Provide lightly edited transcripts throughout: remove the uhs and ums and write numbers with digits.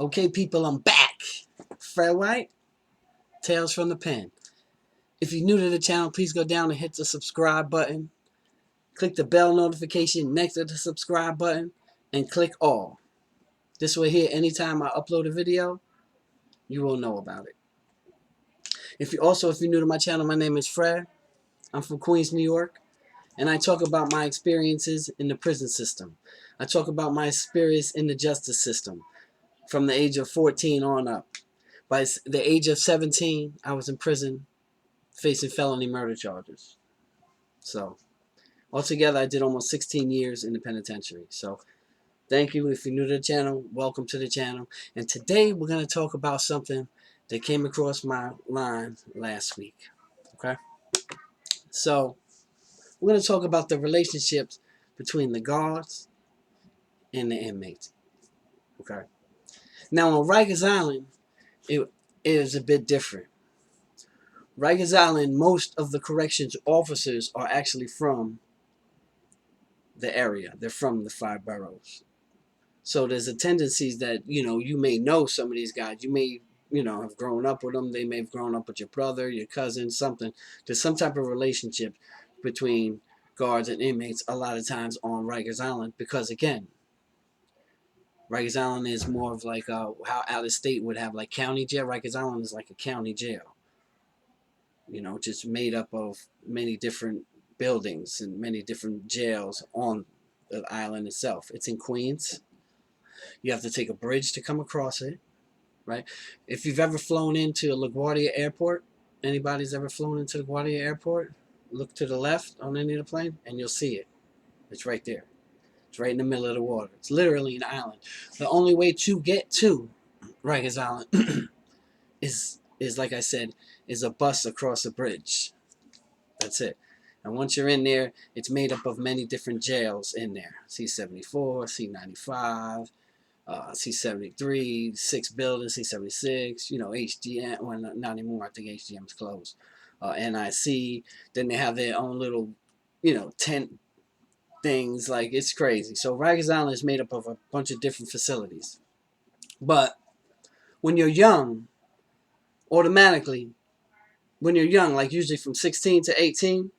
Okay, people, I'm back. Fred White, Tales from the Pen. If you're new to the channel, please go down and hit the subscribe button. Click the bell notification next to the subscribe button and click all. This way here, anytime I upload a video, you will know about it. If you're new to my channel, my name is Fred. I'm from Queens, New York, and I talk about my experiences in the prison system. I talk about my experience in the justice system from the age of 14 on up. By the age of 17, I was in prison facing felony murder charges. So, altogether, I did almost 16 years in the penitentiary. So, thank you. If you're new to the channel, welcome to the channel. And today, we're going to talk about something that came across my line last week. Okay? So, we're going to talk about the relationships between the guards and the inmates. Okay? Now, on Rikers Island, it is a bit different. Rikers Island, most of the corrections officers are actually from the area. They're from the 5 boroughs. So there's a tendency that, you may know some of these guys. You may, have grown up with them. They may have grown up with your brother, your cousin, something. There's some type of relationship between guards and inmates a lot of times on Rikers Island because, again, Rikers Island is more of like how out of state would have like county jail. Rikers Island is like a county jail. Just made up of many different buildings and many different jails on the island itself. It's in Queens. You have to take a bridge to come across it, right? If you've ever flown into LaGuardia Airport, anybody's ever flown into LaGuardia Airport, look to the left on any of the plane and you'll see it. It's right there. It's right in the middle of the water. It's literally an island. The only way to get to Rikers Island is like I said, is a bus across a bridge. That's it. And once you're in there, it's made up of many different jails in there. C-74, C-95, C-73, 6 buildings, C-76, HGM. Well, not anymore. I think HGM's closed. NIC. Then they have their own little, tent things. Like, it's crazy. So Rikers Island is made up of a bunch of different facilities. But when you're young, automatically, when you're young, like usually from 16 to 18,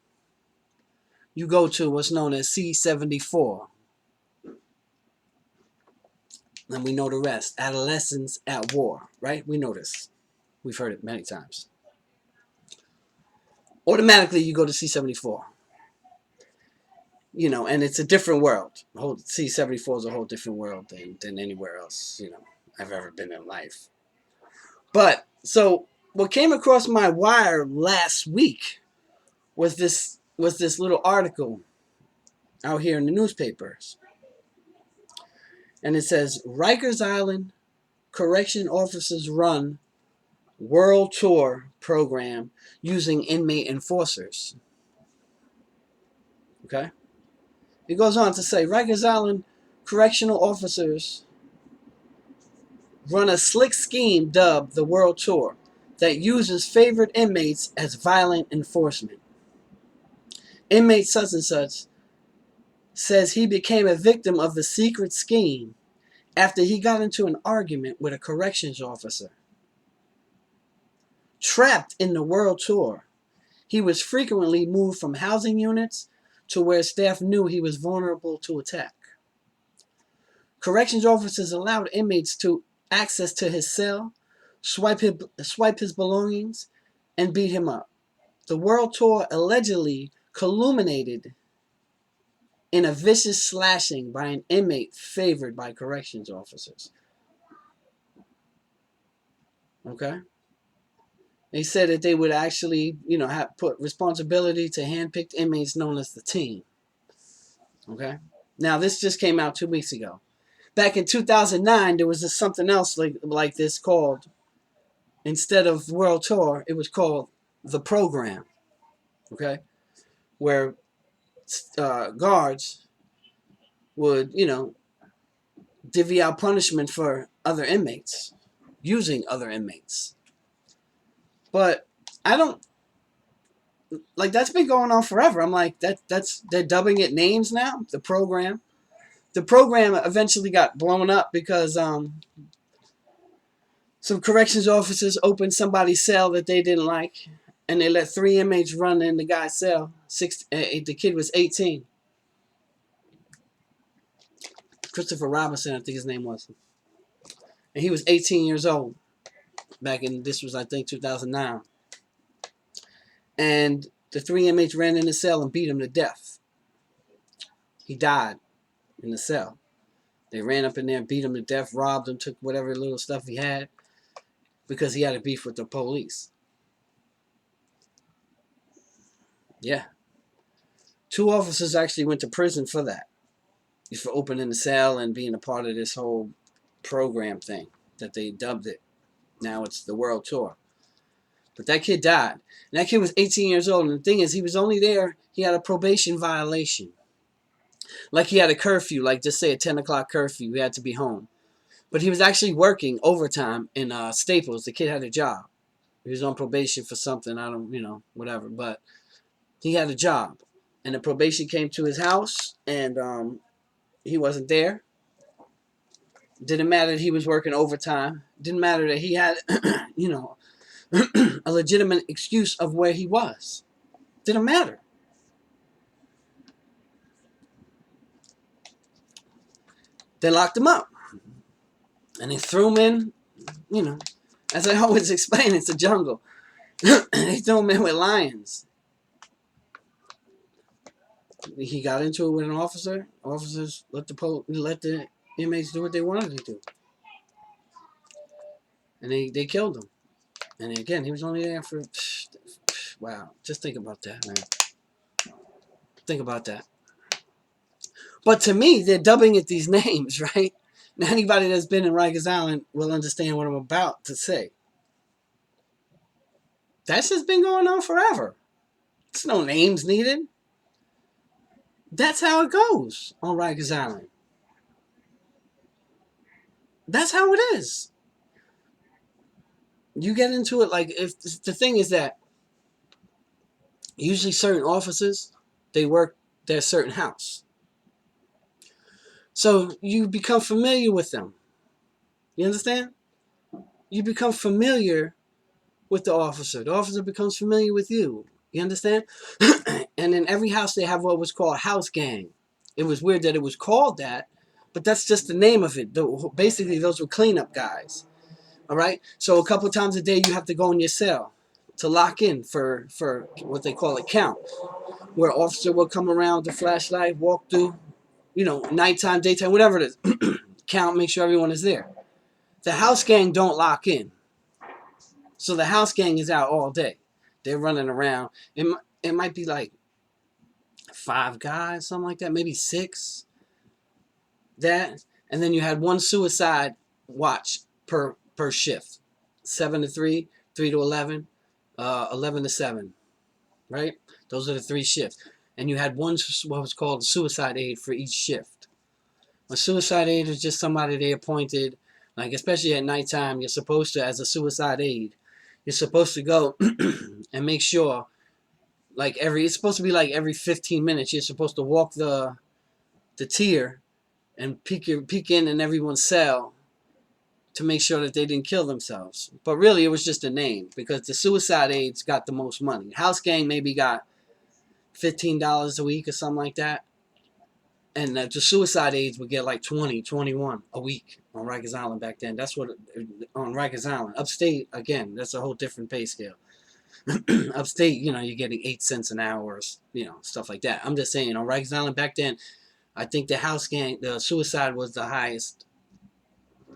you go to what's known as C-74. And we know the rest. Adolescents at war, right? We know this. We've heard it many times. Automatically, you go to C-74. And it's a different world. C-74 is a whole different world than anywhere else, I've ever been in life. But, so, what came across my wire last week was this little article out here in the newspapers. And it says, Rikers Island correction officers run world tour program using inmate enforcers. Okay? It goes on to say, Rikers Island correctional officers run a slick scheme dubbed the World Tour that uses favorite inmates as violent enforcement. Inmate such and such says he became a victim of the secret scheme after he got into an argument with a corrections officer. Trapped in the World Tour, he was frequently moved from housing units to where staff knew he was vulnerable to attack. Corrections officers allowed inmates to access to his cell, swipe his belongings, and beat him up. The World Tour allegedly culminated in a vicious slashing by an inmate favored by corrections officers. Okay? They said that they would actually, have put responsibility to hand-picked inmates known as the team. Okay? Now, this just came out 2 weeks ago. Back in 2009, there was something else like this called, instead of World Tour, it was called The Program. Okay? Where guards would, divvy out punishment for other inmates, using other inmates. But I don't, that's been going on forever. I'm like, they're dubbing it names now, the program. The program eventually got blown up because Some corrections officers opened somebody's cell that they didn't like, and they let 3 inmates run in the guy's cell. The kid was 18. Christopher Robinson, I think his name was. And he was 18 years old. Back in, this was, I think, 2009. And the 3 inmates ran in the cell and beat him to death. He died in the cell. They ran up in there, beat him to death, robbed him, took whatever little stuff he had, because he had a beef with the police. Yeah. 2 officers actually went to prison for that. For opening the cell and being a part of this whole program thing that they dubbed it. Now it's the world tour. But that kid died. And that kid was 18 years old. And the thing is, he was only there, he had a probation violation. Like he had a curfew, like just say a 10 o'clock curfew, he had to be home. But he was actually working overtime in Staples. The kid had a job. He was on probation for something, I don't, whatever. But he had a job. And the probation came to his house, and he wasn't there. Didn't matter that he was working overtime. Didn't matter that he had, a legitimate excuse of where he was. Didn't matter. They locked him up. And they threw him in, as I always explain, it's a jungle. They threw him in with lions. He got into it with an officer. Officers let the inmates do what they wanted to do. And they killed him. And again, he was only there for... Wow. Just think about that, man. Think about that. But to me, they're dubbing it these names, right? Now, anybody that's been in Rikers Island will understand what I'm about to say. That's just been going on forever. There's no names needed. That's how it goes on Rikers Island. That's how it is. You get into it like, if the thing is that usually certain officers, they work their certain house. So you become familiar with them. You understand? You become familiar with the officer. The officer becomes familiar with you. You understand? And in every house they have what was called house gang. It was weird that it was called that, but that's just the name of it. Basically, those were cleanup guys. All right? So a couple of times a day you have to go in your cell to lock in for what they call a count, where an officer will come around with a flashlight, walk through, nighttime, daytime, whatever it is, count, make sure everyone is there. The house gang don't lock in. So the house gang is out all day. They're running around. It might be like 5 guys, something like that, maybe 6. That, and then you had 1 suicide watch per shift. 7 to 3, 3 to 11, 11 to 7, right? Those are the 3 shifts. And you had one, what was called a suicide aide for each shift. A suicide aide is just somebody they appointed, like especially at nighttime, you're supposed to, as a suicide aide, you're supposed to go and make sure, it's supposed to be like every 15 minutes, you're supposed to walk the tier and peek in everyone's cell to make sure that they didn't kill themselves. But really, it was just a name, because the suicide aides got the most money. House gang maybe got $15 a week or something like that. And the suicide aides would get like 20, 21 a week on Rikers Island back then. That's what, on Rikers Island. Upstate, again, that's a whole different pay scale. Upstate, you're getting 8 cents an hour, or, stuff like that. I'm just saying, on Rikers Island back then, I think the house gang, the suicide was the highest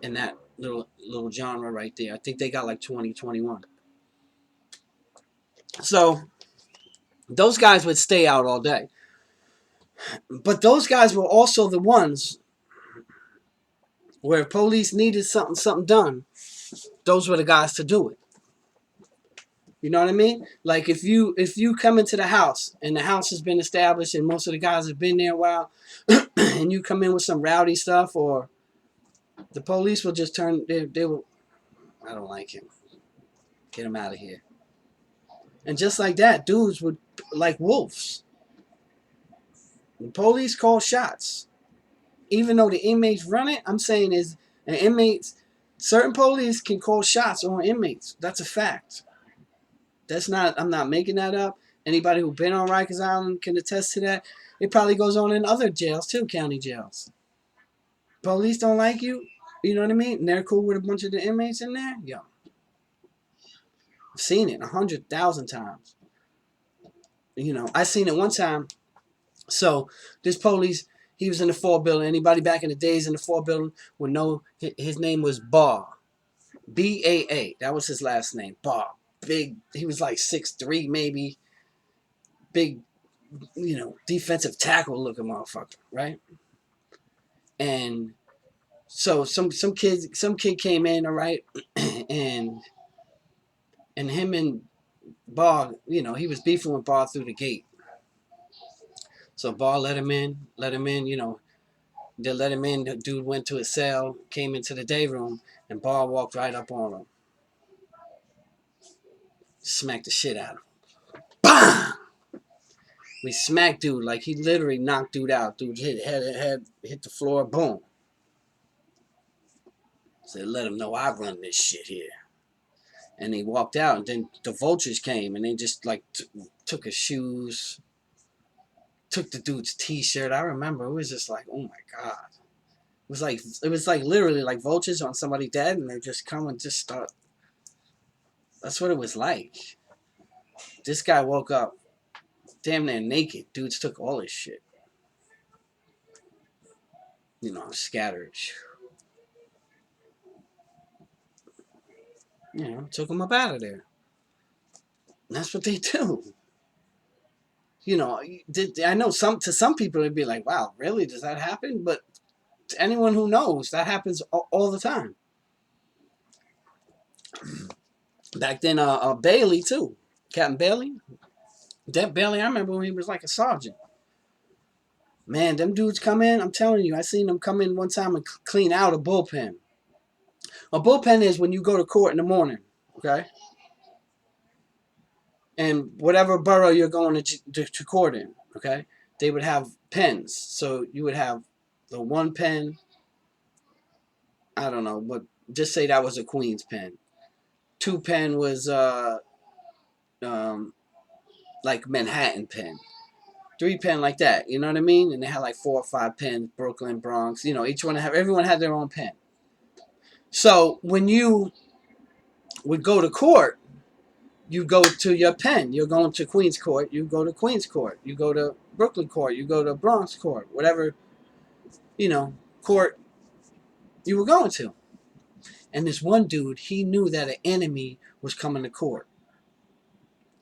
in that little genre right there. I think they got like 20, 21. So those guys would stay out all day. But those guys were also the ones where police needed something done. Those were the guys to do it. You know what I mean? Like if you come into the house and the house has been established and most of the guys have been there a while, and you come in with some rowdy stuff, or the police will just turn, they will, I don't like him, get him out of here. And just like that, dudes would, like wolves. The police call shots. Even though the inmates run it, I'm saying is, the inmates Certain police can call shots on inmates. That's a fact. That's not, I'm not making that up. Anybody who's been on Rikers Island can attest to that. It probably goes on in other jails too, county jails. Police don't like you, you know what I mean? And they're cool with a bunch of the inmates in there. Yo, I've seen it 100,000 times. You know, I seen it one time. So this police, he was in the 4 building. Anybody back in the days in the 4 building would know his name was Bar. Baa. That was his last name. Bar. Big. He was like 6'3", maybe. Big, you know, defensive tackle looking motherfucker, right? And so some kid came in, all right, and him and Bar, you know, he was beefing with Bar through the gate. So Bar let him in, you know. They let him in. The dude went to his cell, came into the day room, and Bar walked right up on him. Smacked the shit out of him. BAM! We smacked dude like he literally knocked dude out. Dude hit the floor, boom. Said, let him know I run this shit here. And he walked out, and then the vultures came, and they just like took his shoes, took the dude's t-shirt. I remember it was just like, oh my god. It was like literally like vultures on somebody dead, and they just come and just start. That's what it was like. This guy woke up damn near naked. Dudes took all his shit. You know, scattered. You know, took him up out of there. And that's what they do. You know, I know to some people it'd be like, wow, really? Does that happen? But to anyone who knows, that happens all the time. Back then, Bailey too. Captain Bailey. That Bailey, I remember when he was like a sergeant. Man, them dudes come in, I'm telling you, I seen them come in one time and clean out a bullpen. A bullpen is when you go to court in the morning, okay? And whatever borough you're going to court in, okay? They would have pens. So you would have the one pen, I don't know, but just say that was a Queens pen. 2 pen was like Manhattan pen. 3 pen like that, you know what I mean? And they had like 4 or 5 pens, Brooklyn, Bronx, you know, everyone had their own pen. So when you would go to court, you go to your pen. You're going to Queens Court, you go to Queens Court. You go to Brooklyn Court, you go to Bronx Court, whatever, you know, court you were going to. And this one dude, he knew that an enemy was coming to court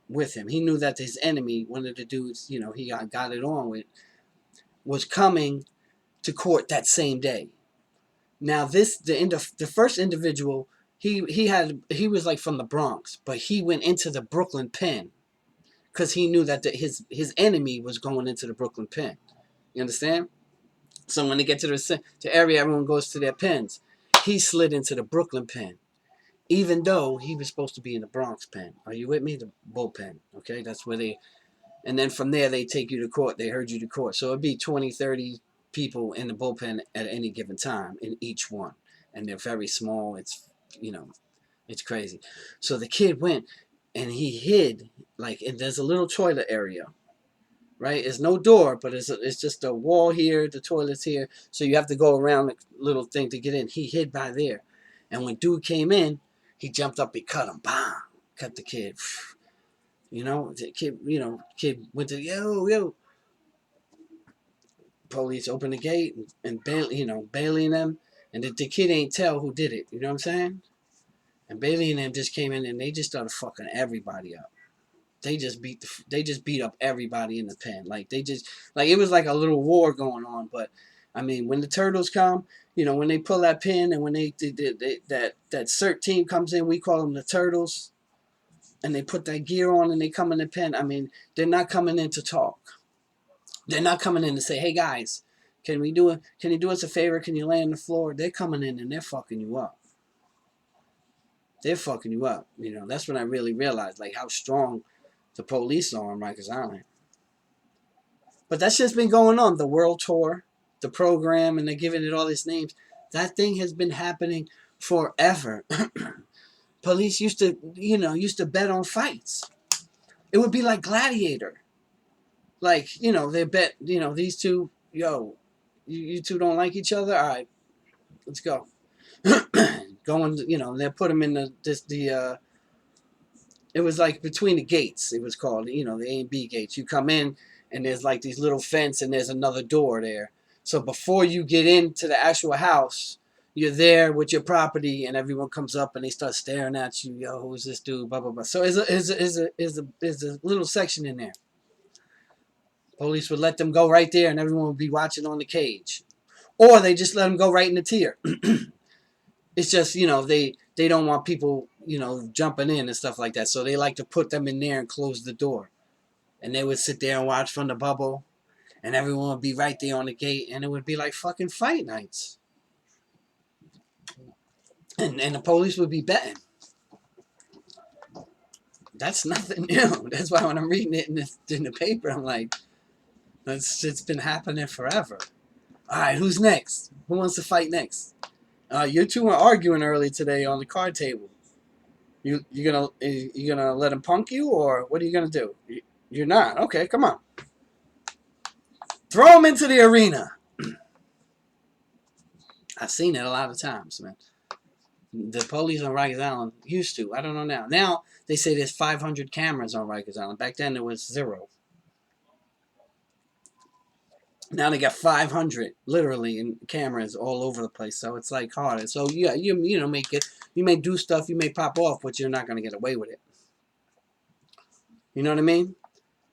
with him. He knew that his enemy, one of the dudes, you know, he got it on with, was coming to court that same day. Now the first individual, he was like from the Bronx, but he went into the Brooklyn pen because he knew that his enemy was going into the Brooklyn pen. You understand? So when they get to the area, everyone goes to their pens. He slid into the Brooklyn pen, even though he was supposed to be in the Bronx pen. Are you with me? The bullpen. Okay, that's where they. And then from there, they take you to court. They herd you to court. So it'd be 20, 30 people in the bullpen at any given time in each one. And they're very small. It's, you know, it's crazy. So the kid went and he hid, like, and there's a little toilet area, right? There's no door, but it's just a wall here, the toilet's here. So you have to go around the little thing to get in. He hid by there. And when dude came in, he jumped up, he cut him. Bam! Cut the kid. You know, the kid went to, yo. Police opened the gate and Bailey and them. And the kid ain't tell who did it. You know what I'm saying? And Bailey and them just came in and they just started fucking everybody up. They just beat up everybody in the pen. Like it was like a little war going on. But I mean, when the turtles come, you know, when they pull that pin and when that CERT team comes in, we call them the turtles, and they put that gear on and they come in the pen. I mean, they're not coming in to talk. They're not coming in to say, hey guys, can you do us a favor? Can you lay on the floor? They're coming in and they're fucking you up. They're fucking you up. You know, that's when I really realized like how strong the police are on Rikers Island. But that shit's been going on. The world tour, the program, and they're giving it all these names. That thing has been happening forever, police used to, used to bet on fights. It would be like Gladiator. Like, they bet, these two, you two don't like each other? All right, let's go. Going, they'll put them in it was like between the gates, it was called, the A and B gates. You come in, and there's like these little fence, and there's another door there. So before you get into the actual house, you're there with your property, and everyone comes up and they start staring at you. Yo, who's this dude? Blah blah blah. So there's a little section in there. Police would let them go right there, and everyone would be watching on the cage, or they just let them go right in the tier. It's just, they don't want people, jumping in and stuff like that. So they like to put them in there and close the door. And they would sit there and watch from the bubble. And everyone would be right there on the gate. And it would be like fucking fight nights. And the police would be betting. That's nothing new. That's why when I'm reading it in the paper, I'm like, it's been happening forever. All right, who's next? Who wants to fight next? You two were arguing early today on the card table. You gonna let him punk you, or what are you gonna do? You're not. Okay, come on. Throw him into the arena. I've seen it a lot of times, man. The police on Rikers Island used to. I don't know now. Now they say there's 500 cameras on Rikers Island. Back then there was 0. Now they got 500, literally, in cameras all over the place. So it's like harder. So yeah, you may do stuff, you may pop off, but you're not gonna get away with it. You know what I mean?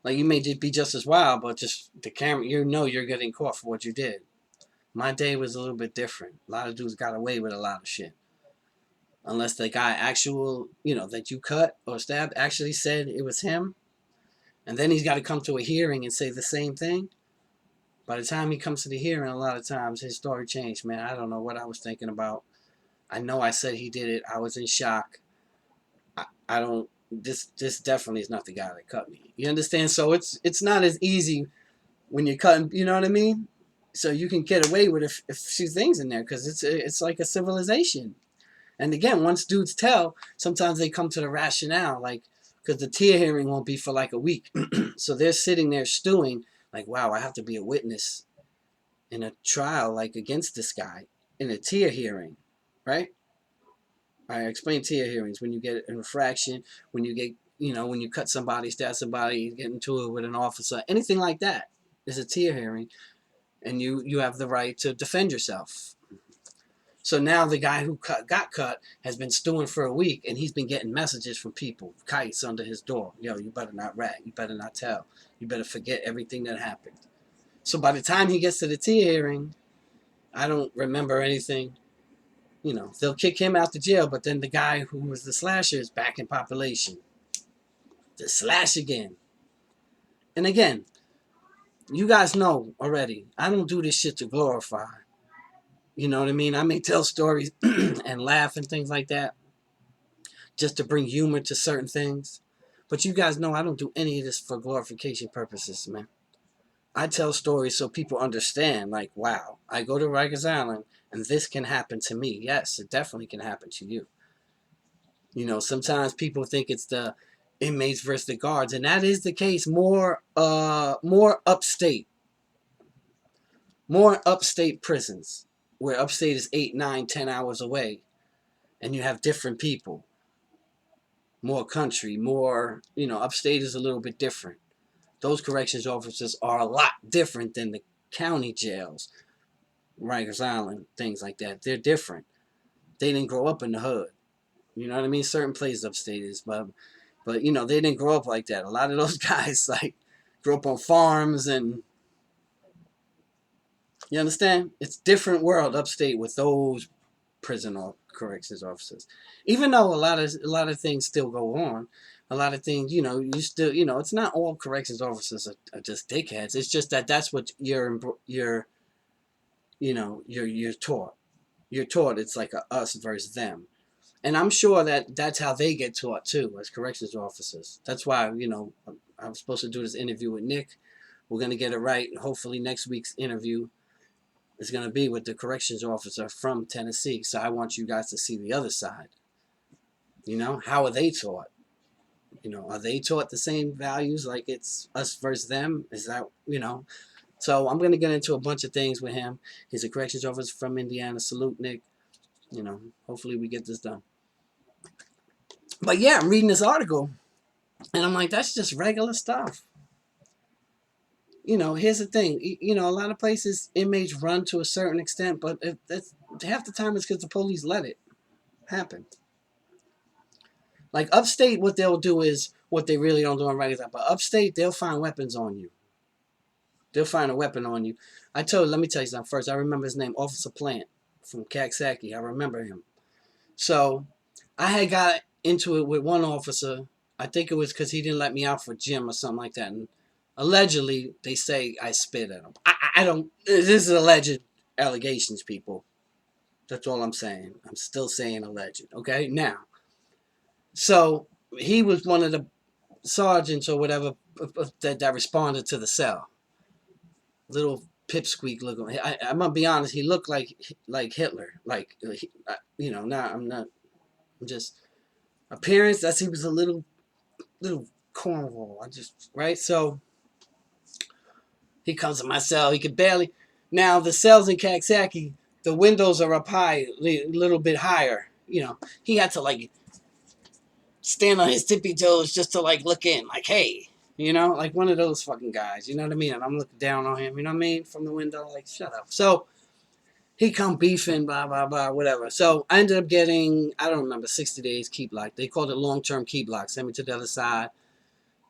Like, you may be just as wild, but just the camera, you're getting caught for what you did. My day was a little bit different. A lot of dudes got away with a lot of shit. Unless the guy that you cut or stabbed actually said it was him. And then he's got to come to a hearing and say the same thing. By the time he comes to the hearing, a lot of times his story changed, man. I don't know what I was thinking about. I know I said he did it. I was in shock. I don't. This definitely is not the guy that cut me. You understand? So it's not as easy when you're cutting. You know what I mean? So you can get away with a few things in there because it's like a civilization. And again, once dudes tell, sometimes they come to the rationale, like, because the tier hearing won't be for like a week. So they're sitting there stewing. Like, wow, I have to be a witness in a trial, like, against this guy in a tier hearing, right? I explain tier hearings. When you get an infraction, when you get, when you cut somebody, stab somebody, get into it with an officer, anything like that is a tier hearing, and you have the right to defend yourself. So now the guy who got cut has been stewing for a week, and he's been getting messages from people, kites under his door. Yo, you better not rat. You better not tell. You better forget everything that happened. So by the time he gets to the tier hearing, I don't remember anything. They'll kick him out to jail, but then the guy who was the slasher is back in population. To slash again. And again, you guys know already, I don't do this shit to glorify. You know what I mean? I may tell stories and laugh and things like that just to bring humor to certain things. But you guys know I don't do any of this for glorification purposes, man. I tell stories so people understand, like, wow, I go to Rikers Island and this can happen to me. Yes, it definitely can happen to you. Sometimes people think it's the inmates versus the guards, and that is the case more upstate. More upstate prisons, where upstate is 8, 9, 10 hours away, and you have different people. More country, more, upstate is a little bit different. Those corrections officers are a lot different than the county jails, Rikers Island, things like that. They're different. They didn't grow up in the hood. You know what I mean? Certain places upstate is, but they didn't grow up like that. A lot of those guys, like, grew up on farms, and you understand? It's different world upstate with those prison or corrections officers. Even though a lot of things still go on, a lot of things, you still, it's not all corrections officers are just dickheads. It's just that's what you're taught. You're taught it's like a us versus them. And I'm sure that's how they get taught too, as corrections officers. That's why, I'm supposed to do this interview with Nick. We're going to get it right. Hopefully next week's interview, is going to be with the corrections officer from Tennessee. So I want you guys to see the other side. You know, how are they taught? You know, are they taught the same values like it's us versus them? Is that, you know? So I'm going to get into a bunch of things with him. He's a corrections officer from Indiana. Salute, Nick. You know, hopefully we get this done. But yeah, I'm reading this article, and I'm like, that's just regular stuff. You know, here's the thing. You know, a lot of places, inmates run to a certain extent, but that's half the time it's because the police let it happen. Like upstate, what they'll do is what they really don't do on regular. But upstate, they'll find weapons on you. They'll find a weapon on you. Let me tell you something first. I remember his name, Officer Plant from Caxsackie. I remember him. So I had got into it with one officer. I think it was because he didn't let me out for gym or something like that. And allegedly, they say I spit at him. I don't. This is alleged allegations, people. That's all I'm saying. I'm still saying alleged. Okay? Now, so he was one of the sergeants or whatever that responded to the cell. Little pipsqueak looking. I'm gonna be honest. He looked like Hitler. Like, you know. I'm not. I'm just appearance. That he was a little cornrow. Right. So he comes to my cell. He could barely. Now the cells in Caxsackie, the windows are up high, a little bit higher. You know, he had to like stand on his tippy toes just to like look in, like, hey, you know, like one of those fucking guys. You know what I mean? And I'm looking down on him. You know what I mean? From the window, like, shut up. So he come beefing, blah blah blah, whatever. So I ended up getting, I don't remember, 60 days keep lock. They called it long-term keep lock. Send me to the other side.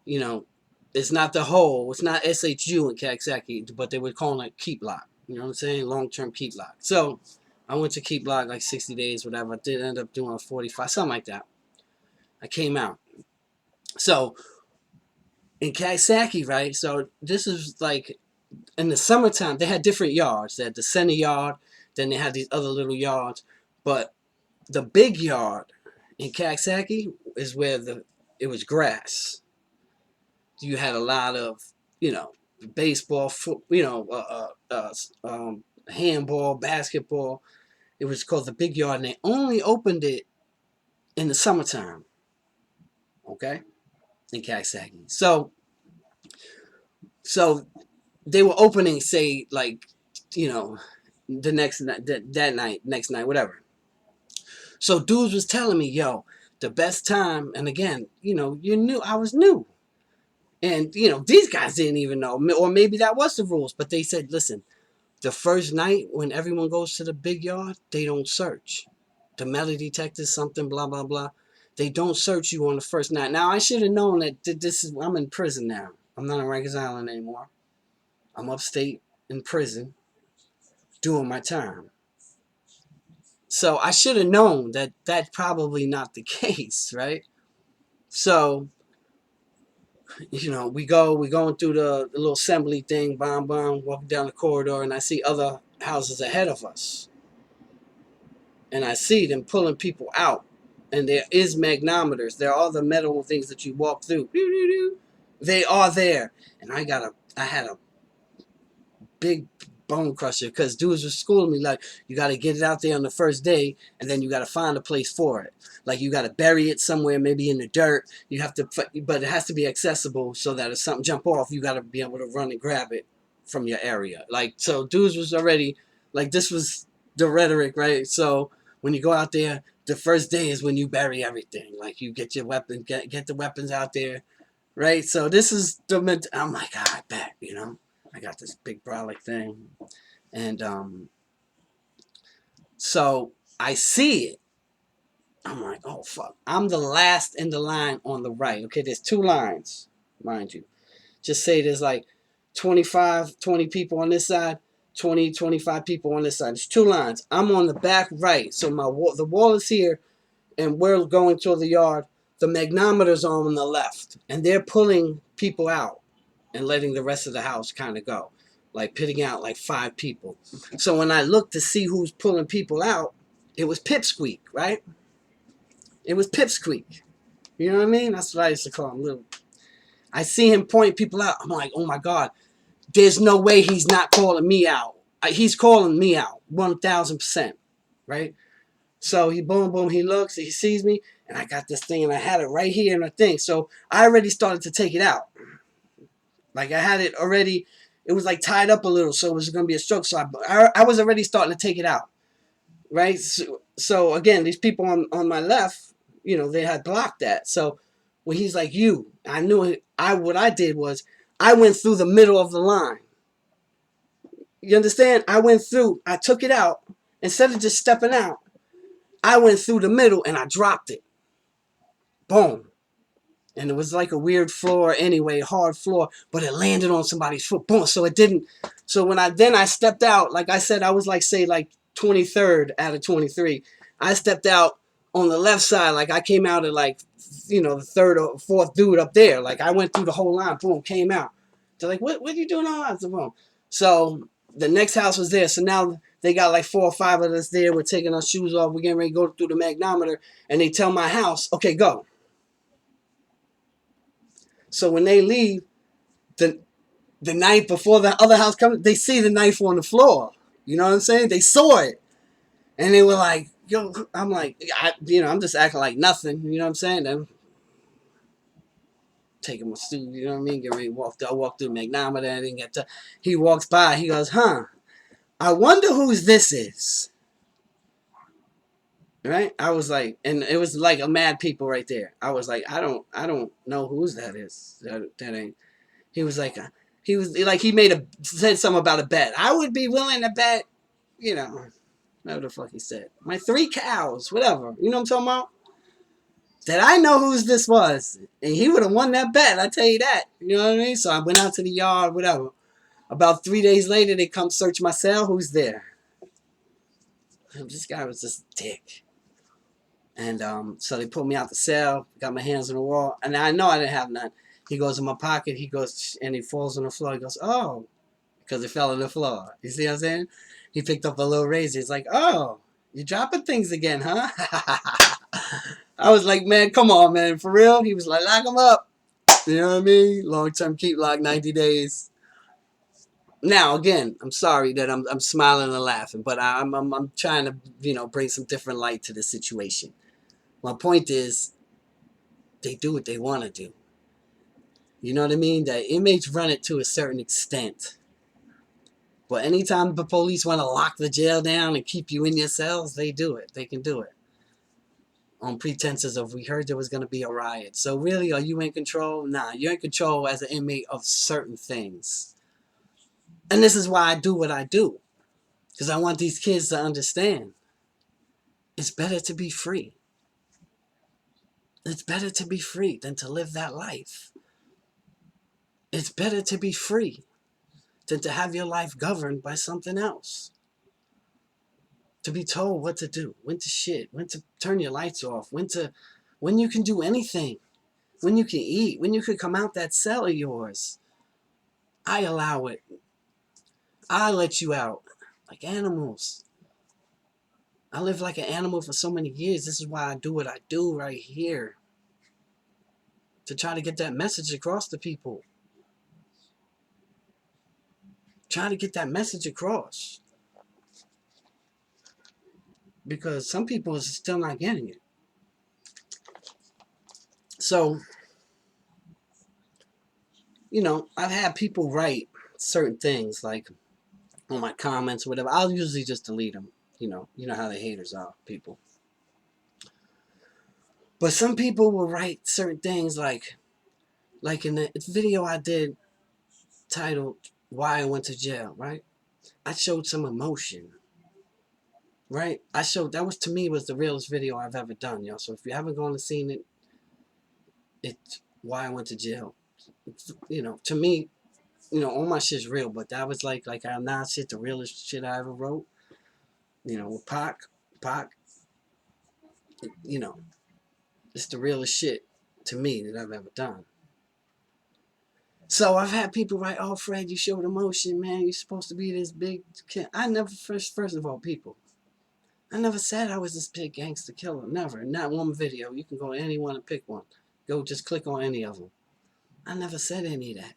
You know, it's not the whole, it's not SHU in Caxsackie, but they would call it keep lock. You know what I'm saying? Long-term keep lock. So I went to keep lock like 60 days, whatever. I did end up doing 45, something like that. I came out. So in Caxsackie, right? So this is like in the summertime. They had different yards. They had the center yard. Then they had these other little yards. But the big yard in Caxsackie is where it was grass. You had a lot of, you know, baseball, handball, basketball. It was called the big yard, and they only opened it in the summertime. Okay, in Caxsackie. So they were opening, say, like, you know, the next night, that night, next night, whatever. So dudes was telling me, yo, the best time, and again, you know, I was new. And, you know, these guys didn't even know, or maybe that was the rules, but they said, listen, the first night when everyone goes to the big yard, they don't search. The metal detectors, something, blah, blah, blah. They don't search you on the first night. Now, I should have known that I'm in prison now. I'm not on Rikers Island anymore. I'm upstate in prison doing my time. So I should have known that that's probably not the case, right? So, you know, we going through the little assembly thing, bam, bam, walking down the corridor, and I see other houses ahead of us. And I see them pulling people out. And there is magnometers. There are the metal things that you walk through. They are there. And I had a big bone crusher because dudes were schooling me like, you got to get it out there on the first day, and then you got to find a place for it. Like, you got to bury it somewhere, maybe in the dirt. You have to, but it has to be accessible so that if something jump off, you got to be able to run and grab it from your area. Like, so dudes was already, like, this was the rhetoric, right? So when you go out there, the first day is when you bury everything. Like, you get your weapon, get the weapons out there, right? So this is I'm like, I bet, you know. I got this big brolic thing. And so I see it. I'm like, oh, fuck. I'm the last in the line on the right. Okay, there's 2 lines, mind you. Just say there's like 20 people on this side, 25 people on this side. There's 2 lines. I'm on the back right. So the wall is here, and we're going toward the yard. The magnometers are on the left, and they're pulling people out and letting the rest of the house kind of go, like pitting out like 5 people. So when I looked to see who's pulling people out, it was Pipsqueak, right? It was Pipsqueak. You know what I mean? That's what I used to call him. I see him point people out. I'm like, oh my God, there's no way he's not calling me out. he's calling me out 1,000%, right? So he boom, boom, he looks, he sees me, and I got this thing, and I had it right here in the thing. So I already started to take it out. Like I had it already, it was like tied up a little, so it was going to be a stroke. So I was already starting to take it out, right? So again, these people on my left, they had blocked that. So when he's like, I knew it. What I did was I went through the middle of the line. You understand? I took it out. Instead of just stepping out, I went through the middle and I dropped it. Boom. And it was like a weird floor anyway, hard floor, but it landed on somebody's foot. Boom. So it didn't. So when I stepped out, like I said, I was like, say, like 23rd out of 23. I stepped out on the left side. Like I came out at like, the third or fourth dude up there. Like I went through the whole line. Boom, came out. They're like, what are you doing all that? Boom. So the next house was there. So now they got like 4 or 5 of us there. We're taking our shoes off. We're getting ready to go through the magnometer. And they tell my house, okay, go. So when they leave, the knife before the other house comes, they see the knife on the floor. You know what I'm saying? They saw it. And they were like, yo, I'm like, I'm just acting like nothing. You know what I'm saying? Then taking my suit, you know what I mean? Get ready to walk. I walk through magnometer. I didn't get to. He walks by. He goes, I wonder whose this is. Right? I was like, and it was like a mad people right there. I was like, I don't know whose that is. That ain't. He was like, he said something about a bet. I would be willing to bet, whatever the fuck he said. My 3 cows, whatever. You know what I'm talking about? That I know whose this was. And he would have won that bet, I tell you that. You know what I mean? So I went out to the yard, whatever. About 3 days later, they come search my cell. Who's there? This guy was just a dick. And so they put me out the cell, got my hands on the wall, and I know I didn't have none. He goes in my pocket, he goes, and he falls on the floor. He goes, oh, because it fell on the floor. You see what I'm saying? He picked up a little razor. He's like, oh, you're dropping things again, huh? I was like, man, come on, man, for real? He was like, lock him up. You know what I mean? Long-term keep lock, 90 days. Now, again, I'm sorry that I'm smiling and laughing, but I'm trying to, bring some different light to the situation. My point is, they do what they want to do. You know what I mean? The inmates run it to a certain extent. But anytime the police want to lock the jail down and keep you in your cells, they do it. They can do it. On pretenses of, we heard there was going to be a riot. So really, are you in control? Nah, you're in control as an inmate of certain things. And this is why I do what I do. Because I want these kids to understand. It's better to be free. It's better to be free than to live that life. It's better to be free than to have your life governed by something else. To be told what to do, when to shit, when to turn your lights off, when you can do anything, when you can eat, when you can come out that cell of yours. I allow it. I let you out like animals. I lived like an animal for so many years. This is why I do what I do right here. To try to get that message across to people. Try to get that message across. Because some people are still not getting it. So, I've had people write certain things like on my comments or whatever. I'll usually just delete them. You know how the haters are, people. But some people will write certain things like in the video I did titled Why I Went to Jail, right? I showed some emotion. Right? That was, to me, was the realest video I've ever done, y'all. So if you haven't gone and seen it, it's Why I Went to Jail. To me, all my shit's real, but that was like I'm not shit, the realest shit I ever wrote. With Pac, it's the realest shit to me that I've ever done. So I've had people write, oh, Fred, you showed emotion, man. You're supposed to be this big kid. I never, first of all, people, I never said I was this big gangster killer. Never. Not one video. You can go to anyone and pick one. Go just click on any of them. I never said any of that.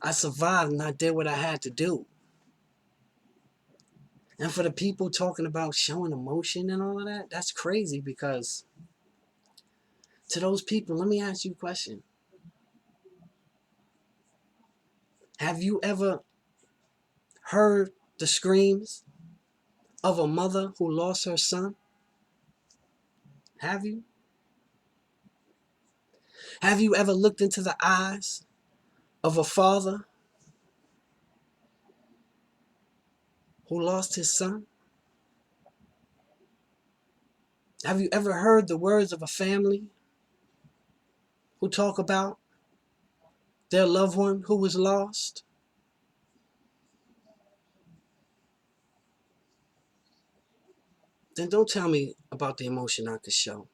I survived and I did what I had to do. And for the people talking about showing emotion and all of that, that's crazy, because to those people, let me ask you a question. Have you ever heard the screams of a mother who lost her son? Have you? Have you ever looked into the eyes of a father who lost his son? Have you ever heard the words of a family who talk about their loved one who was lost? Then don't tell me about the emotion I could show.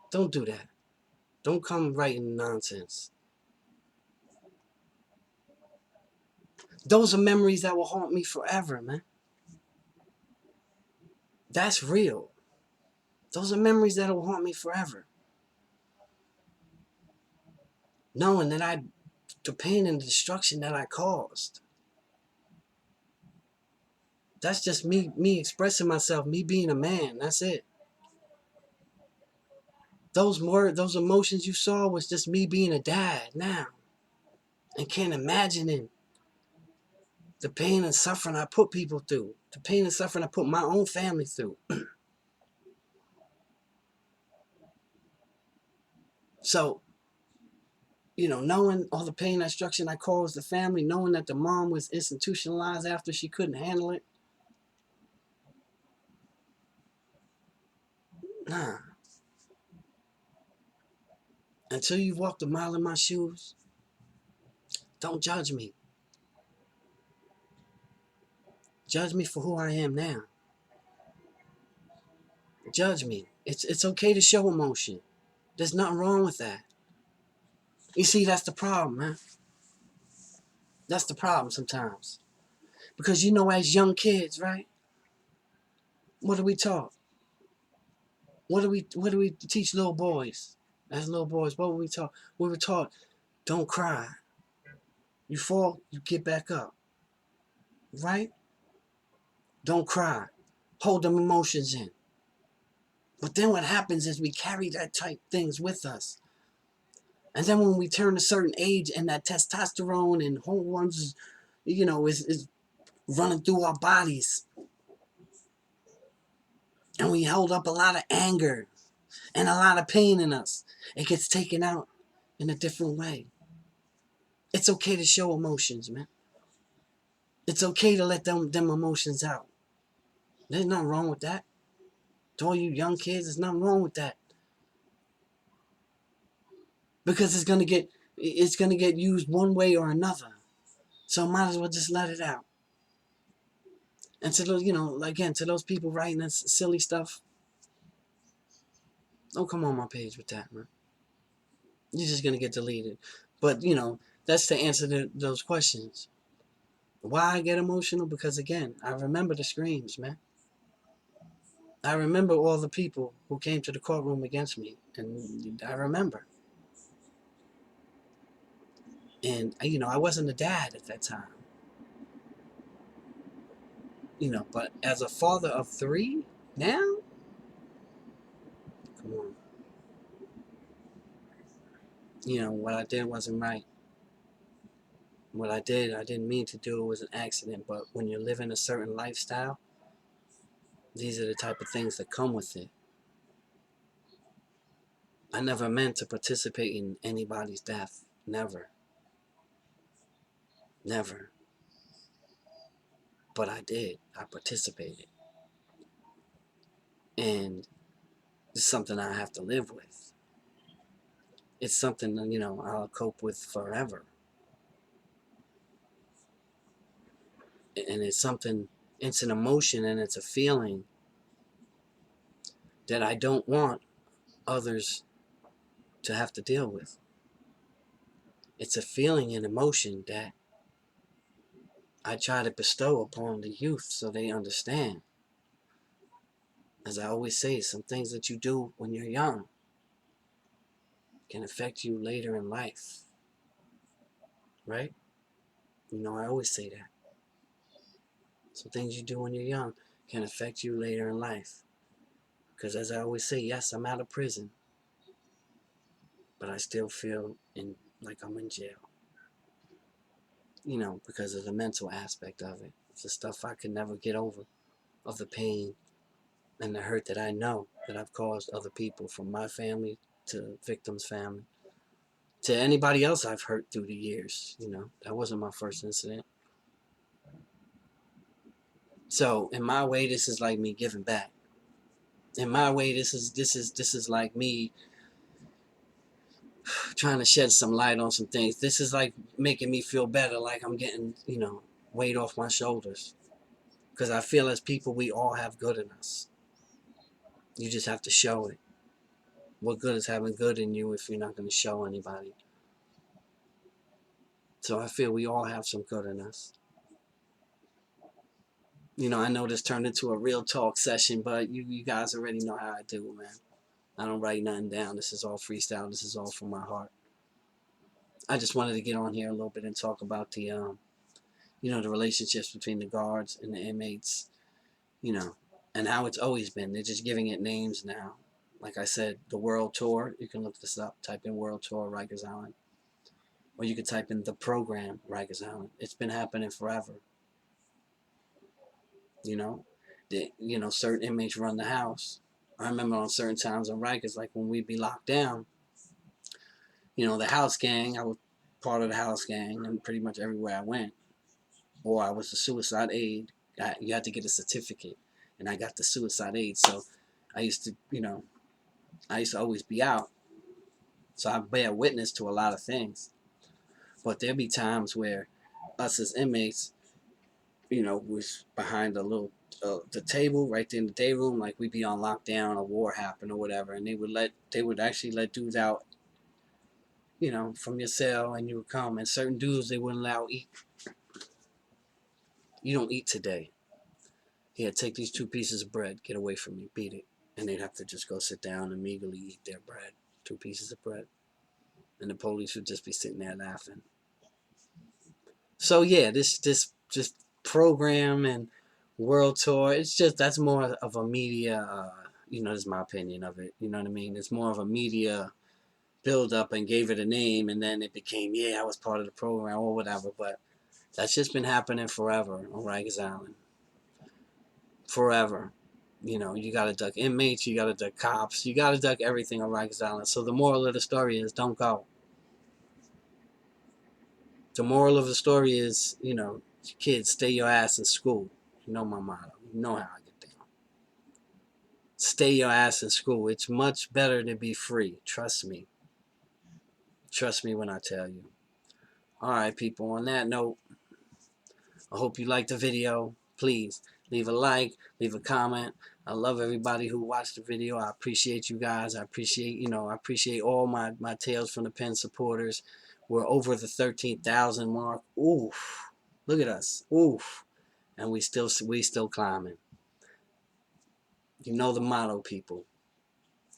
Don't do that. Don't come writing nonsense. Those are memories that will haunt me forever, man. That's real. Those are memories that will haunt me forever. Knowing that the pain and the destruction that I caused. That's just me expressing myself, me being a man. That's it. Those emotions you saw was just me being a dad now. And can't imagine the pain and suffering I put people through. The pain and suffering I put my own family through. So, knowing all the pain and destruction I caused the family, knowing that the mom was institutionalized after she couldn't handle it. Nah. Until you've walked a mile in my shoes, don't judge me. Judge me for who I am now. Judge me. It's okay to show emotion. There's nothing wrong with that. You see, that's the problem, man. That's the problem sometimes. Because as young kids, right? What do we taught? What do we teach little boys? As little boys, what were we taught? We were taught, don't cry. You fall, you get back up. Right? Don't cry. Hold them emotions in. But then what happens is we carry that type things with us. And then when we turn a certain age and that testosterone and hormones, is running through our bodies. And we hold up a lot of anger and a lot of pain in us. It gets taken out in a different way. It's okay to show emotions, man. It's okay to let them emotions out. There's nothing wrong with that. To all you young kids, there's nothing wrong with that. Because it's gonna get used one way or another. So might as well just let it out. And to those, again, to those people writing this silly stuff, don't come on my page with that, man. You're just gonna get deleted. But that's to answer those questions. Why I get emotional? Because again, I remember the screams, man. I remember all the people who came to the courtroom against me, and I remember. And I wasn't a dad at that time. But as a father of 3 now, come on. What I did wasn't right. What I didn't mean to do. It was an accident. But when you're living a certain lifestyle, these are the type of things that come with it. I never meant to participate in anybody's death. Never. Never. But I did. I participated. And it's something I have to live with. It's something that, I'll cope with forever. And it's an emotion and it's a feeling that I don't want others to have to deal with. It's a feeling and emotion that I try to bestow upon the youth so they understand. As I always say, some things that you do when you're young can affect you later in life. Right? I always say that. Some things you do when you're young can affect you later in life. Because as I always say, yes, I'm out of prison, but I still feel like I'm in jail. You know, because of the mental aspect of it. It's the stuff I could never get over, of the pain and the hurt that I know that I've caused other people, from my family to victims' family, to anybody else I've hurt through the years. You know, that wasn't my first incident. So in my way, this is like me giving back. In my way, this is like me trying to shed some light on some things. This is like making me feel better, like I'm getting, you know, weight off my shoulders. Because I feel as people, we all have good in us. You just have to show it. What good is having good in you if you're not going to show anybody? So I feel we all have some good in us. You know, I know this turned into a real talk session, but you guys already know how I do, man. I don't write nothing down. This is all freestyle. This is all from my heart. I just wanted to get on here a little bit and talk about the, you know, the relationships between the guards and the inmates, you know, and how it's always been. They're just giving it names now. Like I said, the World Tour, you can look this up, type in World Tour Rikers Island. Or you could type in the program Rikers Island. It's been happening forever. You know, certain inmates run the house. I remember on certain times on Rikers, like when we'd be locked down, you know, the house gang, I was part of the house gang, and pretty much everywhere I went, or I was a suicide aide. You had to get a certificate, and I got the suicide aid. So I used to, you know, I used to always be out. So I bear witness to a lot of things. But there'd be times where us as inmates, you know, was behind a little the table right there in the day room, like we'd be on lockdown, a war happened or whatever, and they would actually let dudes out, you know, from your cell, and you would come, and certain dudes they wouldn't allow eat. You don't eat today. Here, take these 2 pieces of bread. Get away from me. Beat it. And they'd have to just go sit down and meagerly eat their bread. 2 pieces of bread. And the police would just be sitting there laughing. So yeah, this just program and world tour, it's just, that's more of a media, you know, this is my opinion of it. You know what I mean? It's more of a media build up and gave it a name, and then it became, yeah, I was part of the program or whatever. But that's just been happening forever on Rikers Island. Forever. You know, you gotta duck inmates, you gotta duck cops, you gotta duck everything on Rikers Island. So the moral of the story is, don't go. The moral of the story is, you know, kids, stay your ass in school. You know my motto. You know how I get down. Stay your ass in school. It's much better to be free. Trust me. Trust me when I tell you. Alright, people, on that note, I hope you liked the video. Please leave a like, leave a comment. I love everybody who watched the video. I appreciate you guys. I appreciate, you know, I appreciate all my Tales from the Pen supporters. We're over the 13,000 mark. Oof. Look at us. Oof. And we still climbing. You know the motto, people.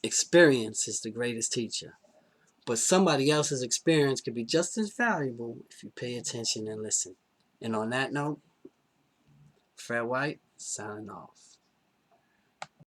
Experience is the greatest teacher. But somebody else's experience could be just as valuable if you pay attention and listen. And on that note, Fred White, signing off.